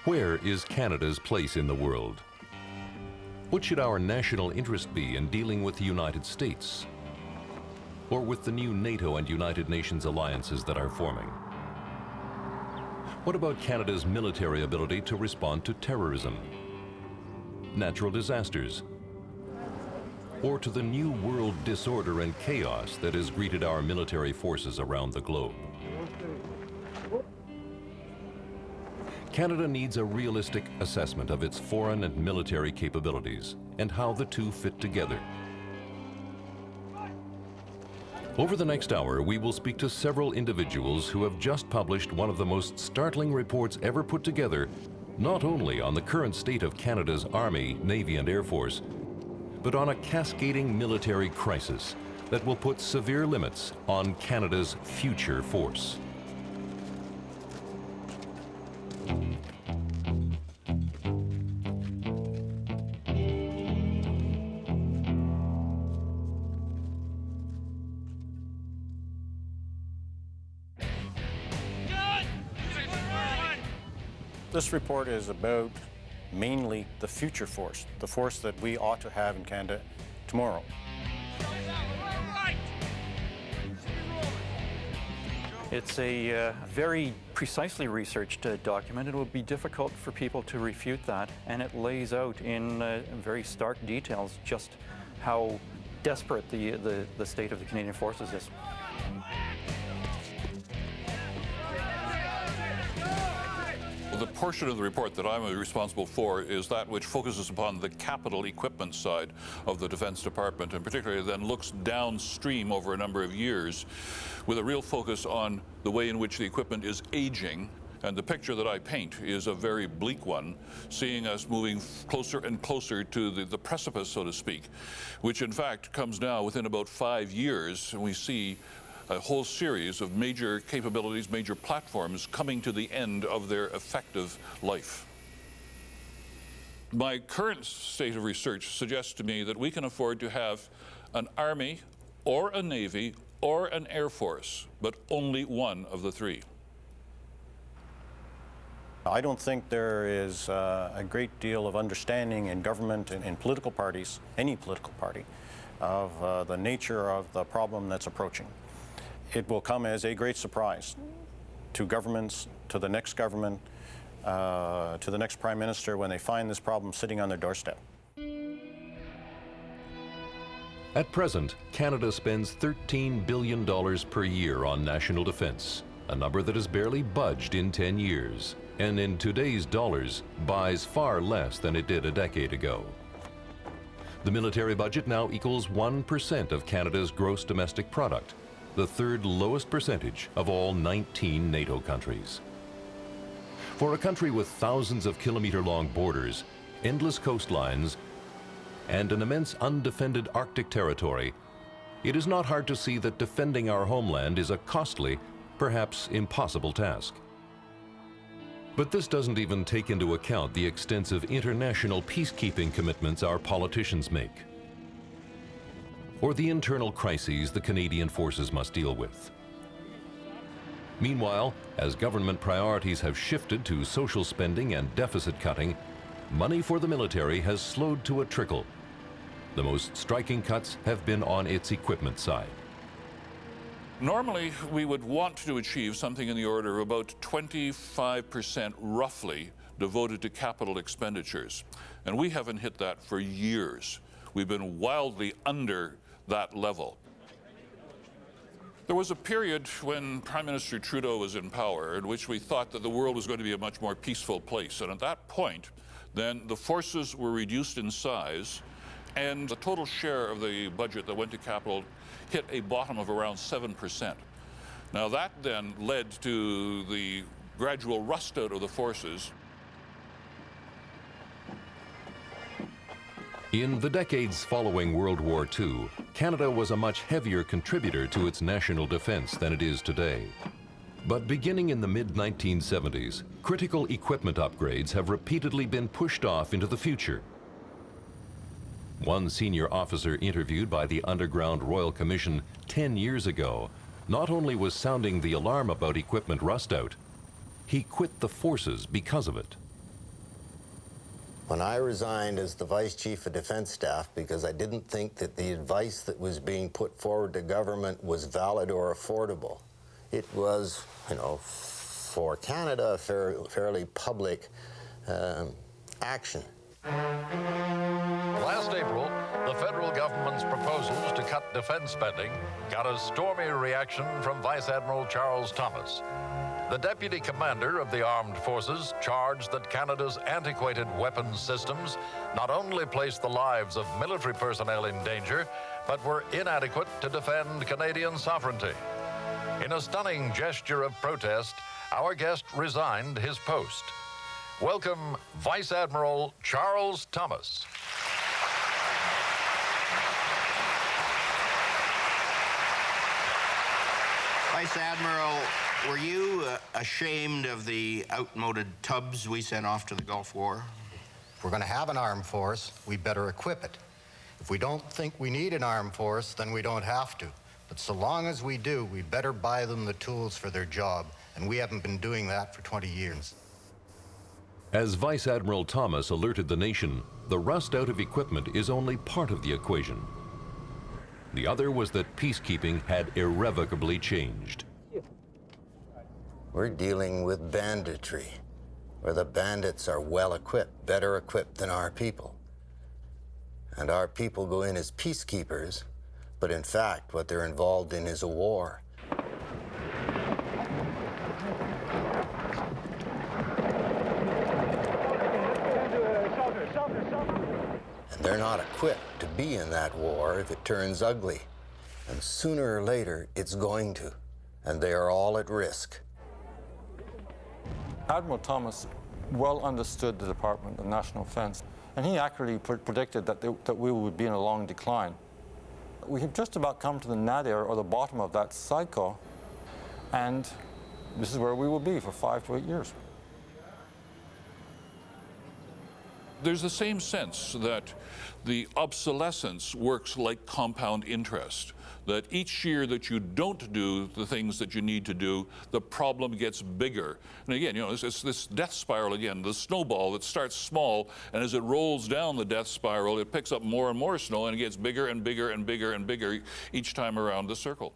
Where is Canada's place in the world? What should our national interest be in dealing with the United States? Or with the new NATO and United Nations alliances that are forming? What about Canada's military ability to respond to terrorism, natural disasters, or to the new world disorder and chaos that has greeted our military forces around the globe? Canada needs a realistic assessment of its foreign and military capabilities and how the two fit together. Over the next hour, we will speak to several individuals who have just published one of the most startling reports ever put together, not only on the current state of Canada's Army, Navy, and Air Force, but on a cascading military crisis that will put severe limits on Canada's future force. This report is about mainly the future force, the force that we ought to have in Canada tomorrow. It's a very precisely researched document. It will be difficult for people to refute that, and it lays out in very stark details just how desperate the state of the Canadian forces is. The portion of the report that I'm responsible for is that which focuses upon the capital equipment side of the Defense Department, and particularly then looks downstream over a number of years with a real focus on the way in which the equipment is aging. And the picture that I paint is a very bleak one, seeing us moving closer and closer to the precipice, so to speak, which in fact comes now within about 5 years, and we see a whole series of major capabilities, major platforms coming to the end of their effective life. My current state of research suggests to me that we can afford to have an Army or a Navy or an Air Force, but only one of the three. I don't think there is a great deal of understanding in government and in political parties, any political party, of the nature of the problem that's approaching. It will come as a great surprise to governments, to the next government, to the next Prime Minister when they find this problem sitting on their doorstep. At present, Canada spends $13 billion per year on national defense, a number that has barely budged in 10 years, and in today's dollars buys far less than it did a decade ago. The military budget now equals 1% of Canada's gross domestic product, the third lowest percentage of all 19 NATO countries. For a country with thousands of kilometer-long borders, endless coastlines, and an immense undefended Arctic territory, it is not hard to see that defending our homeland is a costly, perhaps impossible task. But this doesn't even take into account the extensive international peacekeeping commitments our politicians make, or the internal crises the Canadian forces must deal with. Meanwhile, as government priorities have shifted to social spending and deficit cutting, money for the military has slowed to a trickle. The most striking cuts have been on its equipment side. Normally, we would want to achieve something in the order of about 25% roughly devoted to capital expenditures. And we haven't hit that for years. We've been wildly under that level. There was a period when Prime Minister Trudeau was in power in which we thought that the world was going to be a much more peaceful place. And at that point, then the forces were reduced in size, and the total share of the budget that went to capital hit a bottom of around 7%. Now that then led to the gradual rust out of the forces. In the decades following World War II, Canada was a much heavier contributor to its national defense than it is today. But beginning in the mid-1970s, critical equipment upgrades have repeatedly been pushed off into the future. One senior officer interviewed by the Underground Royal Commission 10 years ago not only was sounding the alarm about equipment rust out, he quit the forces because of it. When I resigned as the Vice Chief of Defense Staff because I didn't think that the advice that was being put forward to government was valid or affordable, it was, you know, for Canada, a fairly public action. Last April, the federal government's proposals to cut defense spending got a stormy reaction from Vice Admiral Charles Thomas. The deputy commander of the armed forces charged that Canada's antiquated weapons systems not only placed the lives of military personnel in danger, but were inadequate to defend Canadian sovereignty. In a stunning gesture of protest, our guest resigned his post. Welcome, Vice Admiral Charles Thomas. Vice Admiral, were you ashamed of the outmoded tubs we sent off to the Gulf War? If we're going to have an armed force, we better equip it. If we don't think we need an armed force, then we don't have to. But so long as we do, we better buy them the tools for their job, and we haven't been doing that for 20 years. As Vice Admiral Thomas alerted the nation, the rust out of equipment is only part of the equation. The other was that peacekeeping had irrevocably changed. We're dealing with banditry, where the bandits are well equipped, better equipped than our people. And our people go in as peacekeepers, but in fact, what they're involved in is a war. And they're not equipped to be in that war if it turns ugly. And sooner or later, it's going to. And they are all at risk. Admiral Thomas well understood the Department of National Defense, and he accurately predicted that we would be in a long decline. We have just about come to the nadir, or the bottom of that cycle, and this is where we will be for 5 to 8 years. There's the same sense that the obsolescence works like compound interest, that each year that you don't do the things that you need to do, the problem gets bigger. And again, you know, it's this death spiral again, the snowball that starts small, and as it rolls down the death spiral, it picks up more and more snow, and it gets bigger and bigger and bigger and bigger each time around the circle.